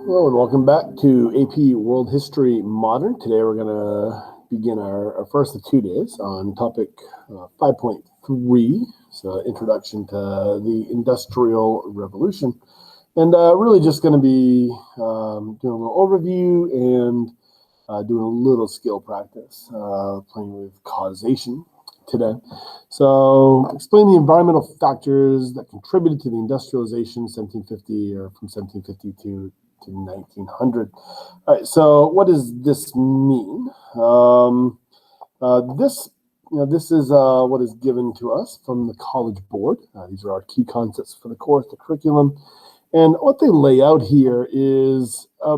Hello and welcome back to AP World History Modern. Today we're going to begin our first of 2 days on topic 5.3, so Introduction to the Industrial Revolution. And really just going to be doing a little overview and doing a little skill practice, playing with causation today. So explain the environmental factors that contributed to the industrialization 1750 or from 1750 to 1900. All right, so what does this mean? This is what is given to us from the College Board. These are our key concepts for the course, the curriculum. And what they lay out here is a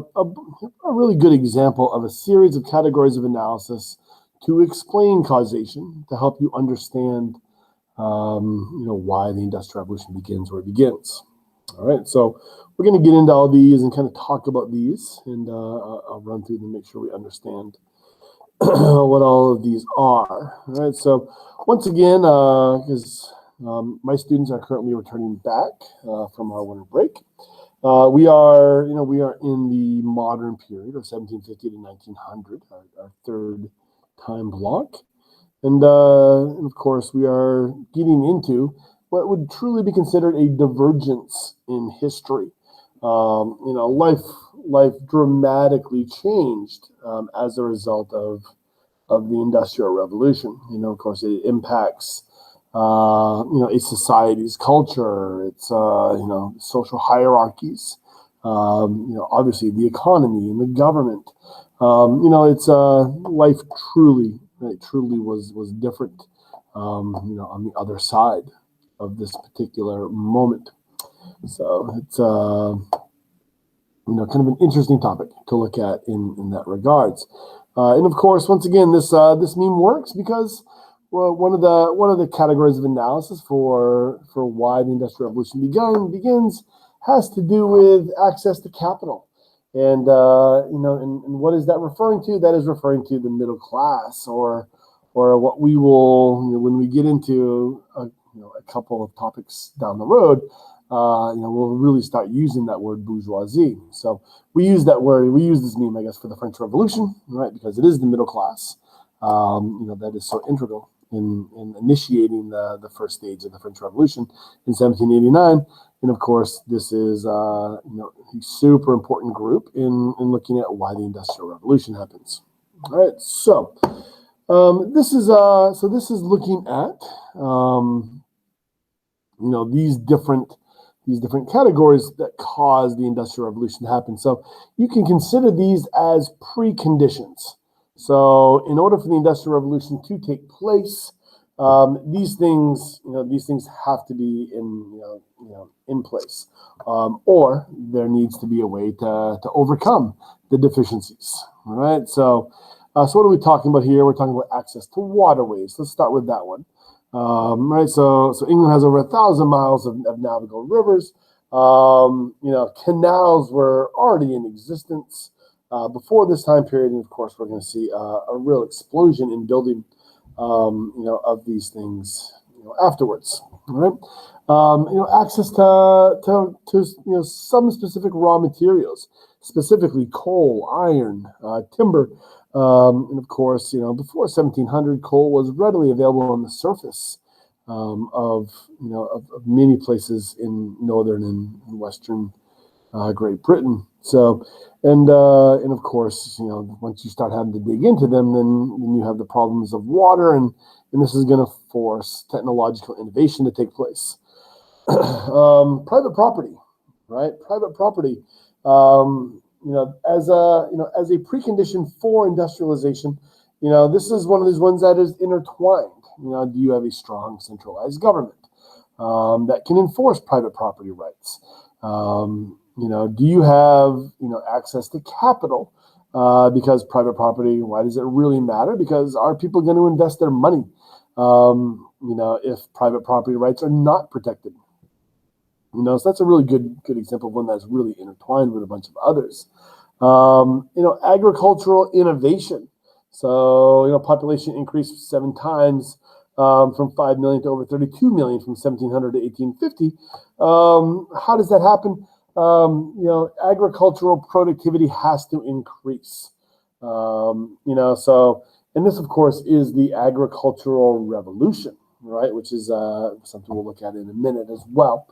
really good example of a series of categories of analysis to explain causation, to help you understand why the Industrial Revolution begins where it begins. All right, so we're going to get into all these and kind of talk about these, and I'll run through them, make sure we understand what all of these are. All right, so once again, because my students are currently returning back from our winter break, we are in the modern period of 1750 to 1900, our third time block, and of course we are getting into what would truly be considered a divergence in history. Life dramatically changed as a result of the Industrial Revolution. Of course, it impacts a society's culture, its social hierarchies, obviously the economy and the government. It's life truly was different. On the other side of this particular moment. So it's kind of an interesting topic to look at in that regards. And of course, once again, this meme works because one of the categories of analysis for why the Industrial Revolution begins has to do with access to capital. And and what is that referring to? That is referring to the middle class, or what we will, when we get into a couple of topics down the road, we'll really start using that word bourgeoisie. So we use this meme, I guess, for the French Revolution, right? Because it is the middle class, that is so integral in initiating the first stage of the French Revolution in 1789. And of course, this is a super important group in looking at why the Industrial Revolution happens. All right, so this is looking at these different categories that cause the Industrial Revolution to happen. So you can consider these as preconditions. So in order for the Industrial Revolution to take place, these things have to be in place, or there needs to be a way to overcome the deficiencies. All right, so what are we talking about here? We're talking about access to waterways. Let's start with that one. Right, so England has over 1,000 miles of navigable rivers. Canals were already in existence before this time period, and of course, we're going to see a real explosion in building, of these things, afterwards. All right, access to some specific raw materials, specifically coal, iron, timber. And of course, before 1700, coal was readily available on the surface of many places in northern and western Great Britain. So, and of course, once you start having to dig into them, then you have the problems of water, and this is going to force technological innovation to take place. Private property, right? Private property. As a precondition for industrialization, this is one of these ones that is intertwined. Do you have a strong centralized government that can enforce private property rights? Do you have access to capital? Because private property, why does it really matter? Because are people going to invest their money? If private property rights are not protected. So that's a really good example of one that's really intertwined with a bunch of others. Agricultural innovation. So, population increased 7 times from 5 million to over 32 million from 1700 to 1850. How does that happen? Agricultural productivity has to increase. And this, of course, is the agricultural revolution, right? Which is something we'll look at in a minute as well,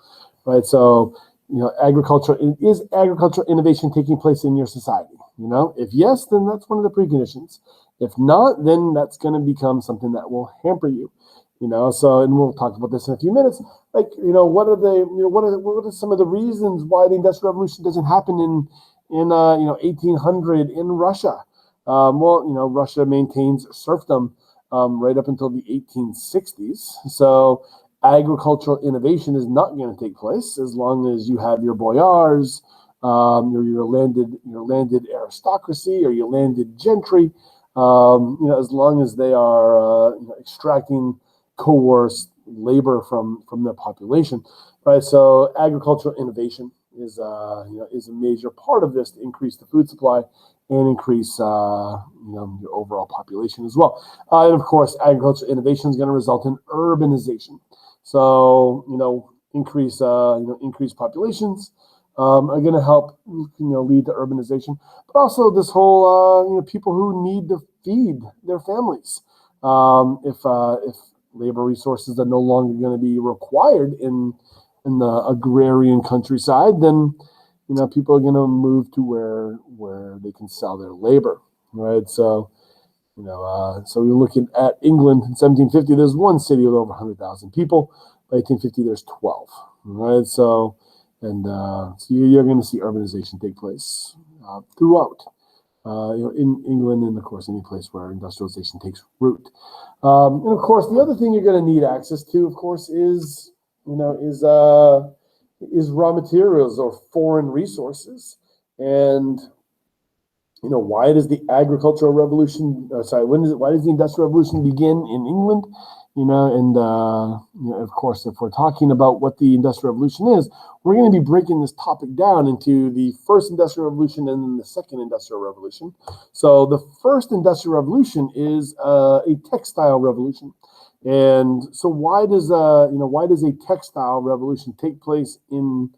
right? So, is agricultural innovation taking place in your society? If yes, then that's one of the preconditions. If not, then that's going to become something that will hamper you. And we'll talk about this in a few minutes. What are some of the reasons why the Industrial Revolution doesn't happen in 1800 in Russia? Russia maintains serfdom right up until the 1860s. So agricultural innovation is not going to take place as long as you have your boyars, your landed aristocracy, or your landed gentry. As long as they are extracting coerced labor from their population, right? So agricultural innovation is a major part of this to increase the food supply and increase your overall population as well. And of course, agricultural innovation is going to result in urbanization. So increased populations are going to help lead to urbanization, but also this whole people who need to feed their families. If labor resources are no longer going to be required in the agrarian countryside, then people are going to move to where they can sell their labor, right? So so we're looking at England in 1750. There's one city with over 100,000 people. By 1850, there's 12, right? So you're going to see urbanization take place throughout. In England, and of course, any place where industrialization takes root. And of course, the other thing you're going to need access to, of course, is raw materials or foreign resources. And why does the agricultural revolution? Why does the industrial revolution begin in England? Of course, if we're talking about what the Industrial Revolution is, we're going to be breaking this topic down into the first Industrial Revolution and then the second Industrial Revolution. So the first Industrial Revolution is a textile revolution. And so why does a textile revolution take place in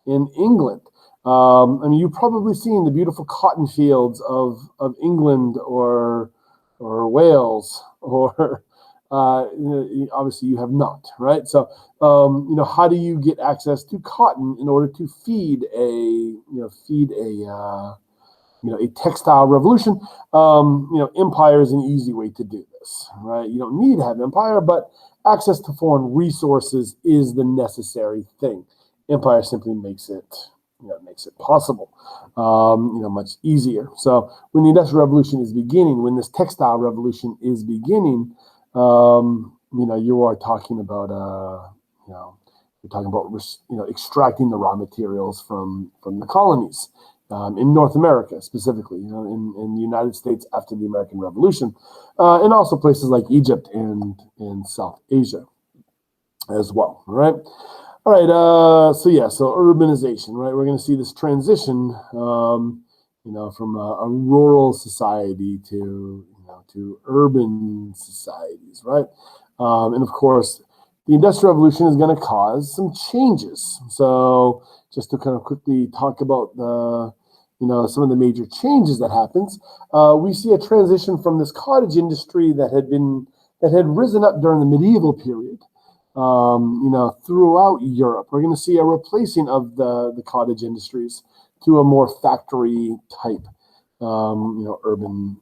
England? You've probably seen the beautiful cotton fields of England or Wales or obviously you have not, right? So, how do you get access to cotton in order to feed a textile revolution? Empire is an easy way to do this, right? You don't need to have empire, but access to foreign resources is the necessary thing. Empire simply makes it possible, much easier. So when the Industrial Revolution is beginning, when this textile revolution is beginning, you are talking about extracting the raw materials from the colonies in North America specifically, in the United States after the American Revolution, and also places like Egypt and South Asia as well. All right. So urbanization, right? We're going to see this transition, from a rural society to urban societies, right? And of course, the Industrial Revolution is going to cause some changes. So just to kind of quickly talk about some of the major changes that happens, we see a transition from this cottage industry that had risen up during the medieval period, throughout Europe. We're going to see a replacing of the cottage industries to a more factory type, urban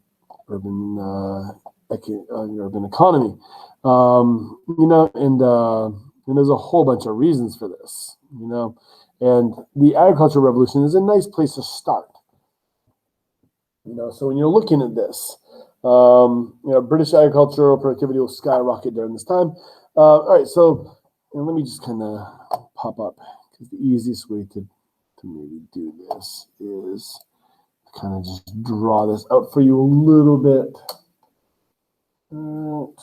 economy. And there's a whole bunch of reasons for this, and the agricultural revolution is a nice place to start. So when you're looking at this, British agricultural productivity will skyrocket during this time. All right, so let me just kind of pop up, because the easiest way to maybe do this is kind of just draw this out for you a little bit. All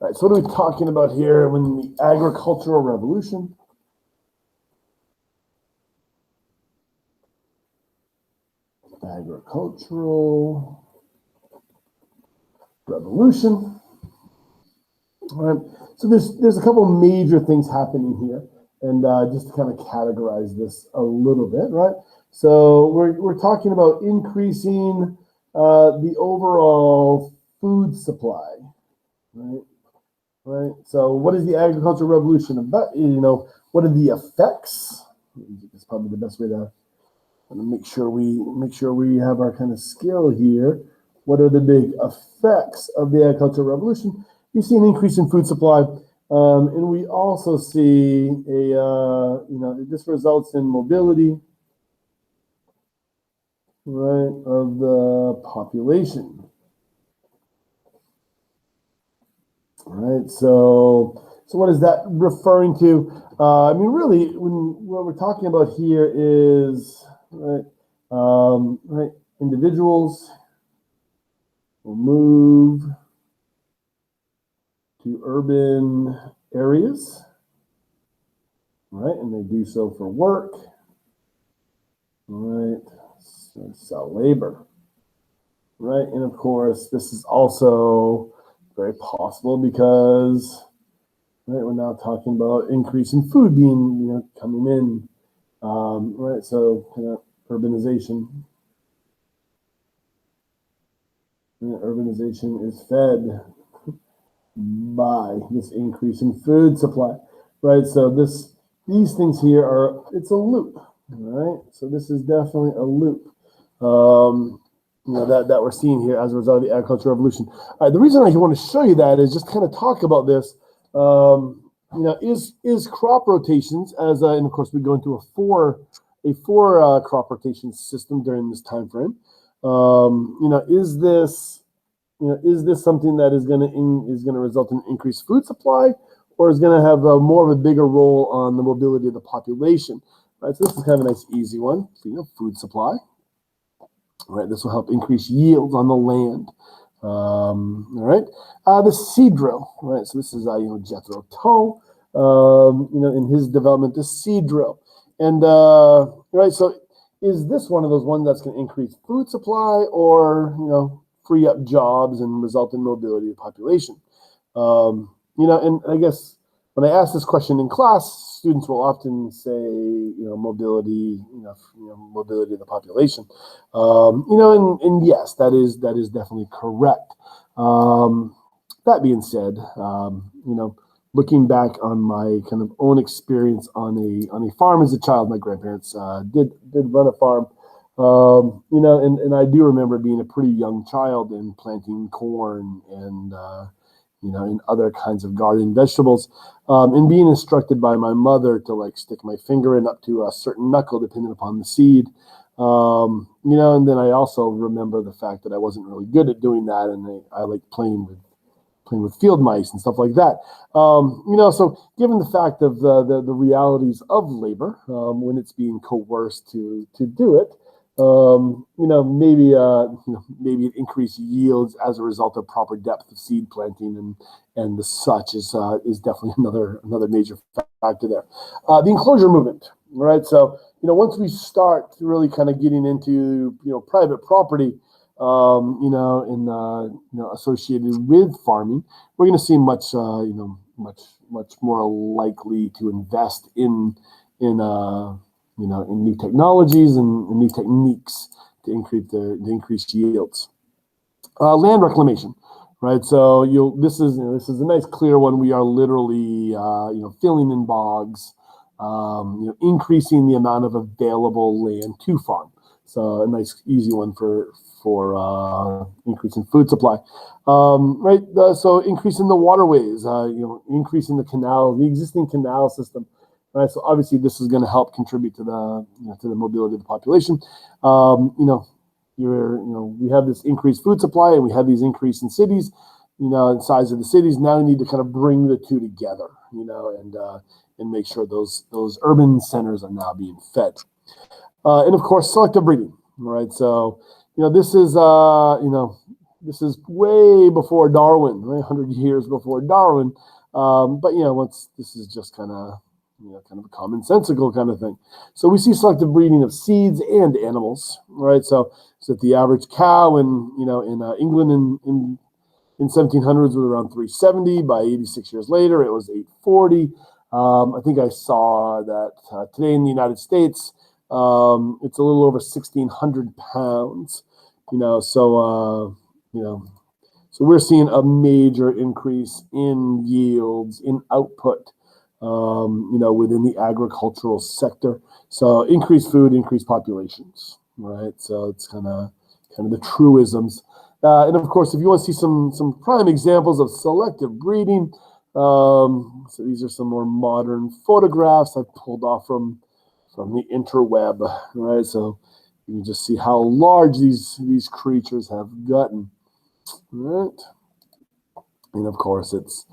right, so what are we talking about here when the agricultural revolution? Agricultural revolution. All right, so there's a couple major things happening here. And just to kind of categorize this a little bit, right? So we're talking about increasing the overall food supply, right? Right. So what is the agricultural revolution about? What are the effects? It's probably the best way to make sure we have our kind of skill here. What are the big effects of the agricultural revolution? You see an increase in food supply, and we also see this results in mobility, right, of the population. All right. So what is that referring to? Really, what we're talking about here is right, individuals will move to urban areas, right, and they do so for work, right, so sell labor, right, and of course, this is also very possible because, right, we're now talking about increase in food being, coming in, right, so kind of urbanization. Urbanization is fed by this increase in food supply, right? So these things here it's a loop, right? So this is definitely a loop, that we're seeing here as a result of the agricultural revolution. The reason I want to show you that is just kind of talk about this. Is crop rotations and of course we go into a four crop rotation system during this time frame. Is this something that is going to result in increased food supply, or is going to have more of a bigger role on the mobility of the population? Right. So this is kind of a nice, easy one. So, food supply. Right. This will help increase yields on the land. All right. The seed drill. Right. So this is Jethro Tull. In his development, the seed drill, and right. So is this one of those ones that's going to increase food supply, or free up jobs and result in mobility of population? And I guess when I ask this question in class, students will often say, mobility, mobility of the population. And yes, that is definitely correct. That being said, looking back on my kind of own experience on a farm as a child, my grandparents did run a farm. And I do remember being a pretty young child and planting corn and, and other kinds of garden vegetables, and being instructed by my mother to stick my finger in up to a certain knuckle, depending upon the seed. And then I also remember the fact that I wasn't really good at doing that. And I like playing with field mice and stuff like that. So given the fact of the realities of labor, when it's being coerced to do it, maybe it increased yields as a result of proper depth of seed planting and the such is definitely another major factor there. The enclosure movement, right? So once we start really kind of getting into private property, associated with farming, we're going to see much more likely to invest in new technologies and new techniques to increase yields. Land reclamation, right? So this is a nice clear one. We are literally filling in bogs, increasing the amount of available land to farm. So a nice easy one for increasing food supply, right? So increasing the waterways, increasing the existing canal system. Right, so obviously this is going to help contribute to the mobility of the population. We have this increased food supply, and we have these increase in cities, in size of the cities. Now we need to kind of bring the two together, and make sure those urban centers are now being fed. And of course, selective breeding. Right, so this is way before Darwin, right? 100 years before Darwin. But this is just kind of a commonsensical kind of thing. So we see selective breeding of seeds and animals, right? So the average cow in England in 1700s was around 370. By 86 years later, it was 840. I think I saw that today in the United States, it's a little over 1,600 pounds. So we're seeing a major increase in yields, in output, within the agricultural sector. So increased food, increased populations, right? So it's kind of the truisms. And of course, if you want to see some prime examples of selective breeding, so these are some more modern photographs I pulled off from the interweb, right? So you can just see how large these creatures have gotten, right? And of course, it's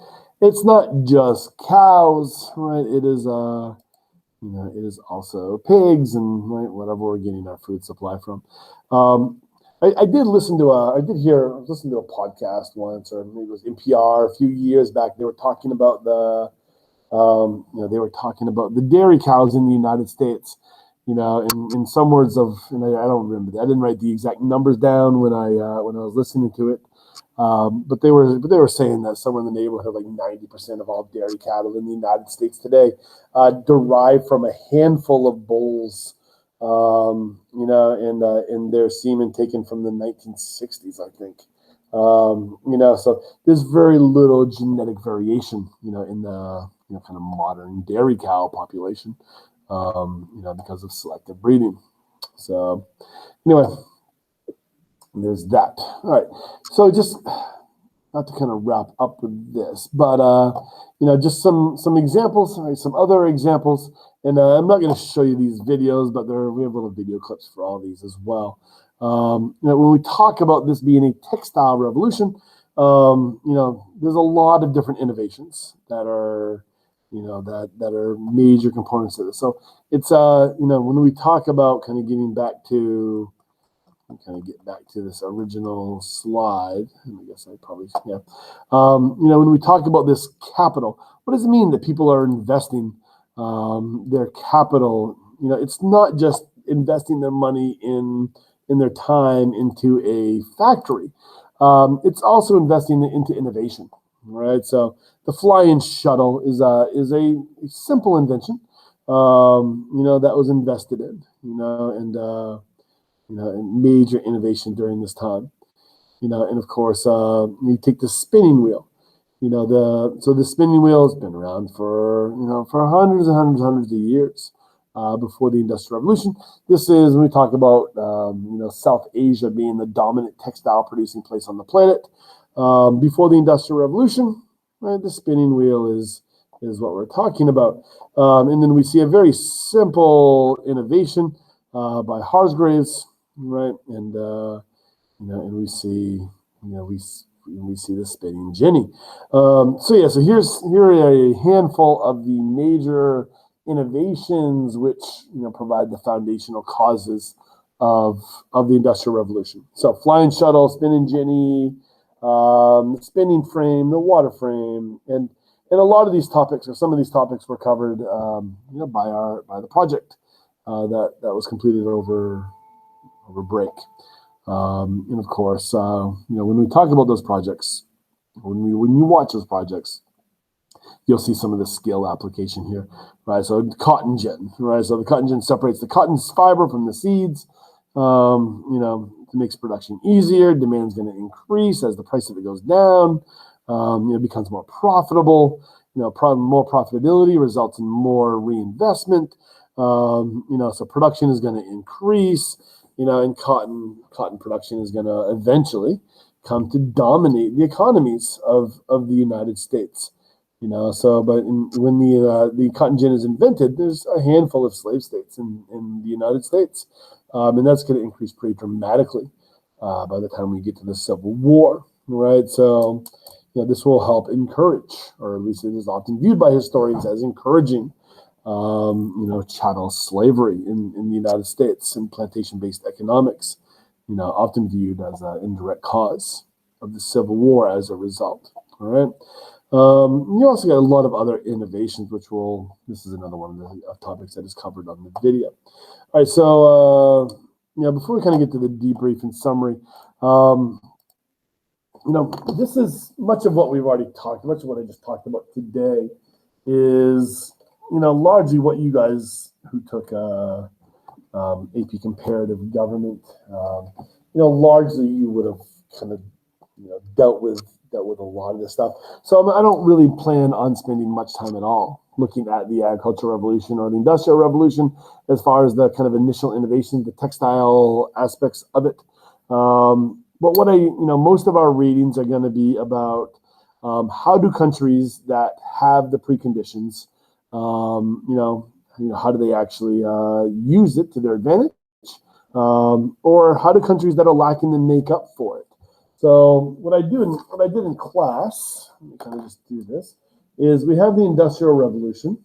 not just cows, right? It is it is also pigs and right, whatever we're getting our food supply from. I did listen to I was listening to a podcast once, or maybe it was NPR a few years back. They were talking about the dairy cows in the United States. In some words of, and I don't remember. I didn't write the exact numbers down when I was listening to it. But they were saying that somewhere in the neighborhood of like 90% of all dairy cattle in the United States today derive from a handful of bulls, and their semen taken from the 1960s, I think. So there's very little genetic variation, in the kind of modern dairy cow population, because of selective breeding. So anyway, there's that. All right. So just not to kind of wrap up with this, but just some examples, right, some other examples. And I'm not going to show you these videos, but we have little video clips for all these as well. When we talk about this being a textile revolution, there's a lot of different innovations that are, that are major components of this. So it's, when we talk about kind of getting back to, get back to this original slide. I guess I probably, yeah. When we talk about this capital, what does it mean that people are investing their capital? It's not just investing their money in their time into a factory. It's also investing into innovation, right? So the fly-in shuttle is a simple invention, that was invested in, and major innovation during this time, and of course, you take the spinning wheel, so the spinning wheel has been around for hundreds and hundreds of years, before the Industrial Revolution. This is when we talk about, South Asia being the dominant textile producing place on the planet. Before the Industrial Revolution, right, the spinning wheel is what we're talking about. And then we see a very simple innovation by Hargreaves, right? And and we see we see the spinning jenny. So here are a handful of the major innovations which provide the foundational causes of the Industrial Revolution. So flying shuttle, spinning jenny, spinning frame, the water frame, and a lot of these topics, or some of these topics, were covered by the project that was completed over break. And of course, when we talk about those projects, when you watch those projects, you'll see some of the skill application here, right? So cotton gin, right? So the cotton gin separates the cotton fiber from the seeds. It makes production easier. Demand's going to increase as the price of it goes down. It becomes more profitable. More profitability results in more reinvestment. So production is going to increase. And cotton production is going to eventually come to dominate the economies of the United States. When the cotton gin is invented, there's a handful of slave states in the United States, and that's going to increase pretty dramatically by the time we get to the Civil War, right? So, this will help encourage, or at least it is often viewed by historians as encouraging, chattel slavery in the United States and plantation-based economics, often viewed as an indirect cause of the Civil War as a result. All right. You also got a lot of other innovations, this is another one of the topics that is covered on the video. All right. So, before we kind of get to the debrief and summary, this is much of what we've already much of what I just talked about today is, largely what you guys who took AP Comparative Government, largely you would have kind of, dealt with a lot of this stuff. So I don't really plan on spending much time at all looking at the agricultural revolution or the industrial revolution as far as the kind of initial innovation, the textile aspects of it. But what most of our readings are going to be about how do countries that have the preconditions, how do they actually use it to their advantage, or how do countries that are lacking them make up for it? So what I did in class, let me kind of just do this, is we have the Industrial Revolution,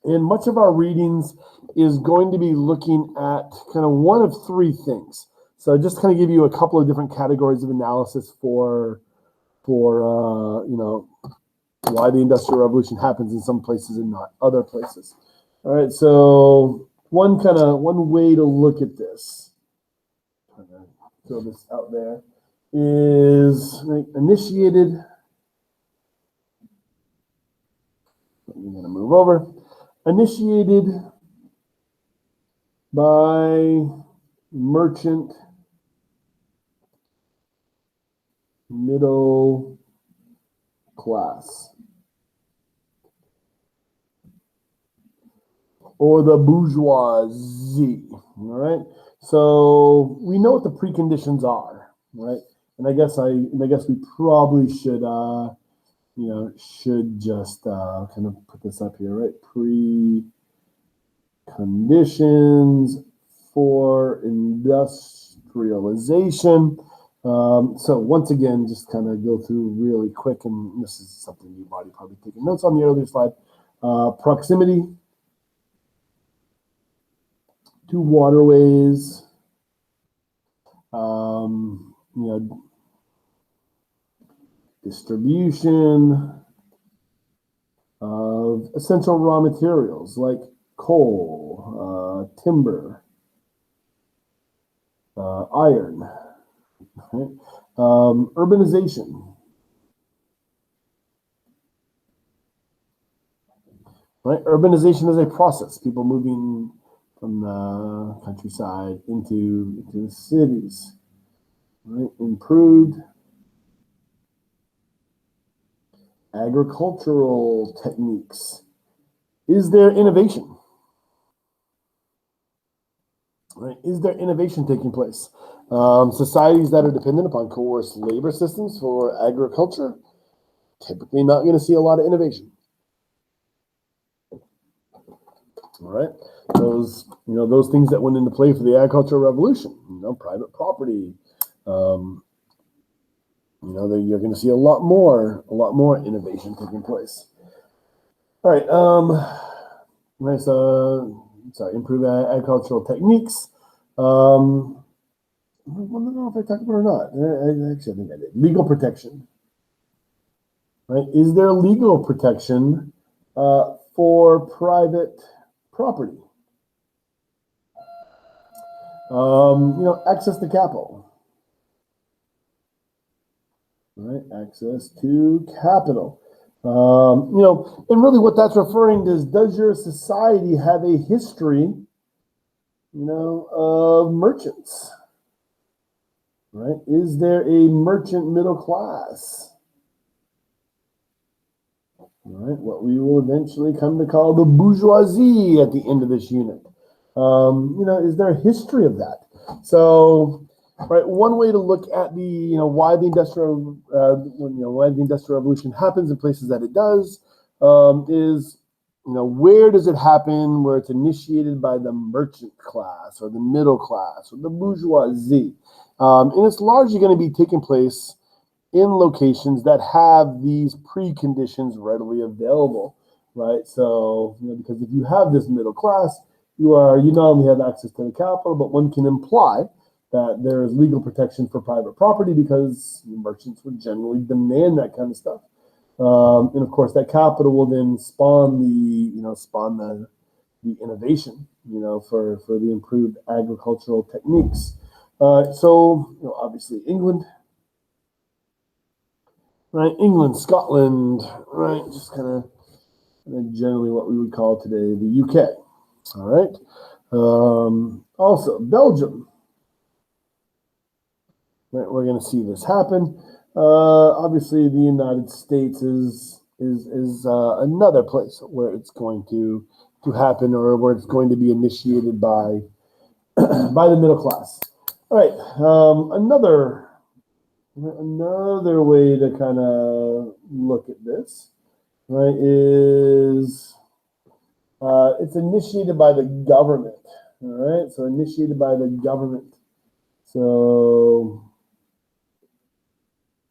and much of our readings is going to be looking at kind of one of three things. So just kind of give you a couple of different categories of analysis for why the Industrial Revolution happens in some places and not other places. All right, so one way to look at this, I'm gonna throw this out there, is initiated. I'm going to move over. Initiated by merchant middle class, or the bourgeoisie. All right. So we know what the preconditions are, right? And I guess we probably should should just kind of put this up here, right? Preconditions for industrialization. So once again, just kind of go through really quick, and this is something you've already probably taken notes on the earlier slide. Proximity to waterways, distribution of essential raw materials like coal, timber, iron, right? Urbanization, right? Urbanization is a process, people moving from the countryside into the cities, right? Improved agricultural techniques. Is there innovation? Right? Is there innovation taking place? Societies that are dependent upon coerced labor systems for agriculture, typically not going to see a lot of innovation. All right, those things that went into play for the agricultural revolution, private property. You're going to see a lot more innovation taking place. All right, improve agricultural techniques. I don't know if I talked about it or not. Actually, I think I did. Legal protection. Right? Is there legal protection for private property? Access to capital. Right, access to capital. And really what that's referring to is, does your society have a history, of merchants? Right? Is there a merchant middle class? Right, what we will eventually come to call the bourgeoisie at the end of this unit. Is there a history of that? So, right, one way to look at the, why the industrial revolution happens in places that it does, is, where does it happen? Where it's initiated by the merchant class or the middle class or the bourgeoisie, and it's largely going to be taking place in locations that have these preconditions readily available, right? So, because if you have this middle class, you not only have access to the capital, but one can imply that there is legal protection for private property because merchants would generally demand that kind of stuff. And of course, that capital will then spawn the innovation, for the improved agricultural techniques. So, obviously England, right? England, Scotland, right? Just kind of and generally what we would call today the UK. All right. Also, Belgium. Right, we're going to see this happen. Obviously, the United States is another place where it's going to happen, or where it's going to be initiated by by the middle class. All right. Another way to kind of look at this, right, is it's initiated by the government. All right. So initiated by the government. So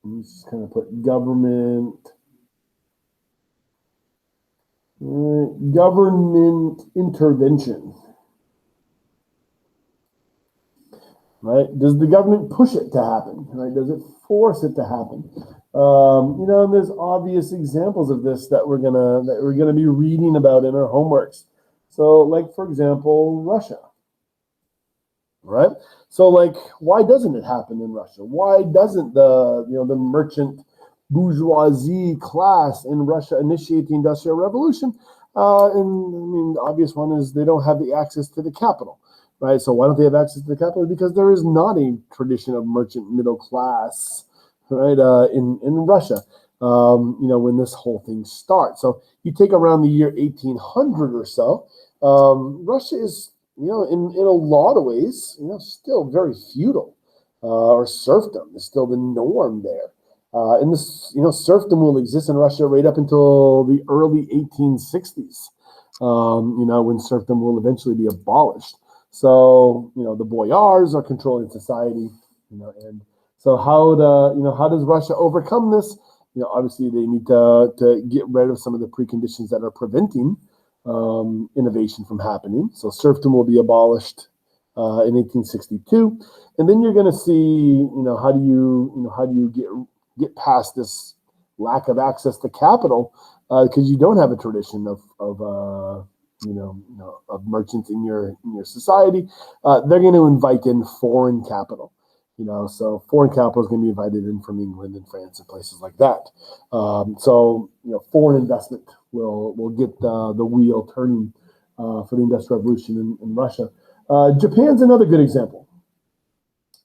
let's just kind of put government. Government intervention. Right? Does the government push it to happen? Right? Does it force it to happen? You know, and there's obvious examples of this that we're gonna be reading about in our homeworks. So, like for example, Russia. Right? So, like, why doesn't it happen in Russia? Why doesn't the merchant bourgeoisie class in Russia initiate the Industrial Revolution? And I mean, the obvious one is they don't have the access to the capital. Right, so why don't they have access to the capital? Because there is not a tradition of merchant middle class, right, in Russia. You know, when this whole thing starts. So you take around the year 1800 or so. Russia is, you know, in a lot of ways, you know, still very feudal, or serfdom is still the norm there. And this, you know, serfdom will exist in Russia right up until the early 1860s. You know, when serfdom will eventually be abolished. So, you know, the boyars are controlling society, you know, and so how does Russia overcome this? You know, obviously they need to get rid of some of the preconditions that are preventing innovation from happening. So serfdom will be abolished in 1862, and then you're going to see, you know, how do you get past this lack of access to capital, because you don't have a tradition of merchants in your society. They're going to invite in foreign capital. You know, so foreign capital is going to be invited in from England and France and places like that. So, you know, foreign investment will get the wheel turning for the Industrial Revolution in Russia. Japan's another good example.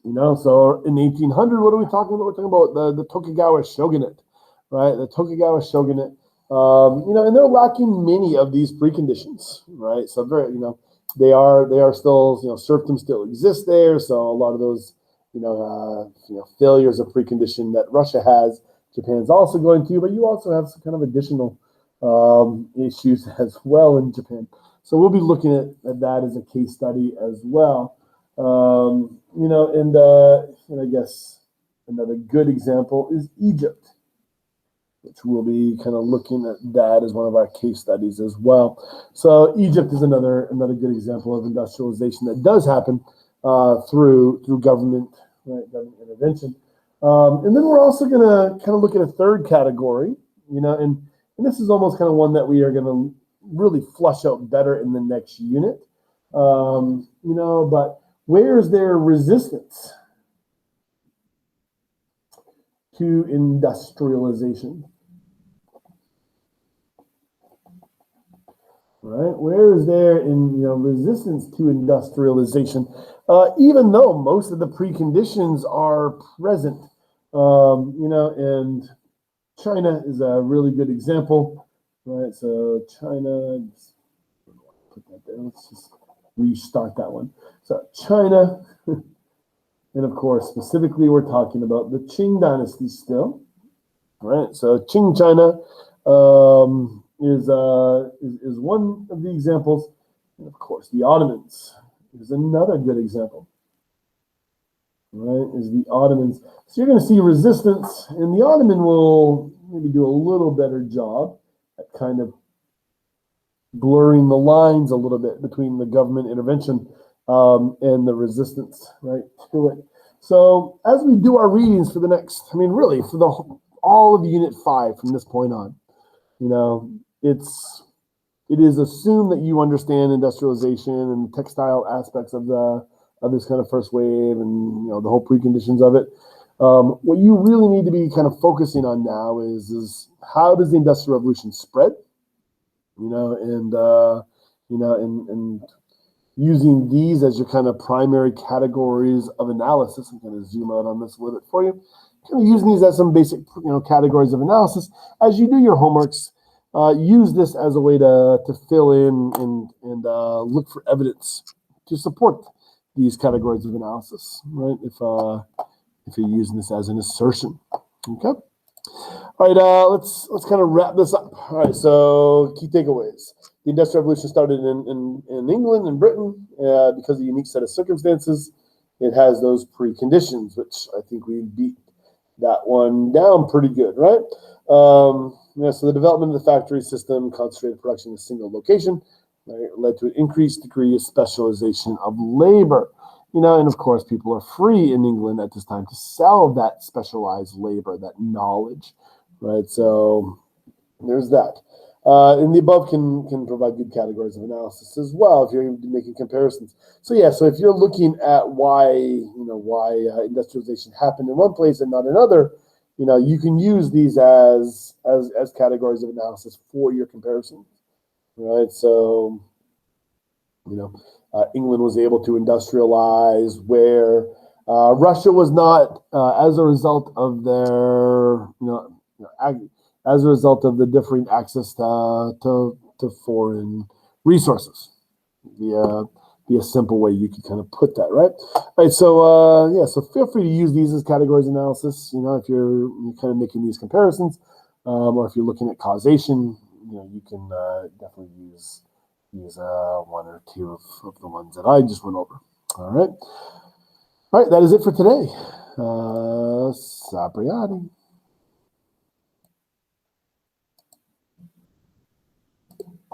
You know, so in 1800, what are we talking about? We're talking about the Tokugawa shogunate, right? The Tokugawa shogunate. You know, and they're lacking many of these preconditions, right? So very, you know, they are still, you know, serfdom still exists there. So a lot of those, failures of precondition that Russia has, Japan's also going to, but you also have some kind of additional issues as well in Japan. So we'll be looking at that as a case study as well. You know, and I guess another good example is Egypt, which we'll be kind of looking at that as one of our case studies as well. So Egypt is another good example of industrialization that does happen through government, right, government intervention. And then we're also going to kind of look at a third category, you know, and this is almost kind of one that we are going to really flush out better in the next unit. You know, but where is there resistance to industrialization? Right? Where is there resistance to industrialization, even though most of the preconditions are present? You know, and China is a really good example, right? So China, put that there. Let's just restart that one. So China, and of course, specifically, we're talking about the Qing dynasty still, right? So Qing China is one of the examples, and of course, the Ottomans is another good example, right? Is the Ottomans. So you're going to see resistance, and the Ottoman will maybe do a little better job at kind of blurring the lines a little bit between the government intervention and the resistance, right, to it. So as we do our readings for the next, I mean, really for all of Unit 5 from this point on, you know, it is assumed that you understand industrialization and textile aspects of this kind of first wave, and you know the whole preconditions of it. What you really need to be kind of focusing on now is how does the Industrial Revolution spread? and using these as your kind of primary categories of analysis. I'm going to zoom out on this a little bit for you. Kind of using these as some basic, categories of analysis. As you do your homeworks, use this as a way to fill in and look for evidence to support these categories of analysis, right? If you're using this as an assertion, okay. All right, let's kind of wrap this up. All right, so key takeaways. The Industrial Revolution started in England and Britain because of a unique set of circumstances. It has those preconditions, which I think we beat that one down pretty good, right? So the development of the factory system, concentrated production in a single location, right, led to an increased degree of specialization of labor. And of course, people are free in England at this time to sell that specialized labor, that knowledge, right? So there's that. And the above can provide good categories of analysis as well if you're making comparisons. So if you're looking at why industrialization happened in one place and not another, you can use these as categories of analysis for your comparison, right? So England was able to industrialize where Russia was not, as a result of their as a result of the differing access to foreign resources. Be a simple way you could kind of put that, right? All right, so feel free to use these as categories of analysis. If you're kind of making these comparisons, or if you're looking at causation, you can definitely use one or two of the ones that I just went over. All right, that is it for today. Sapriati.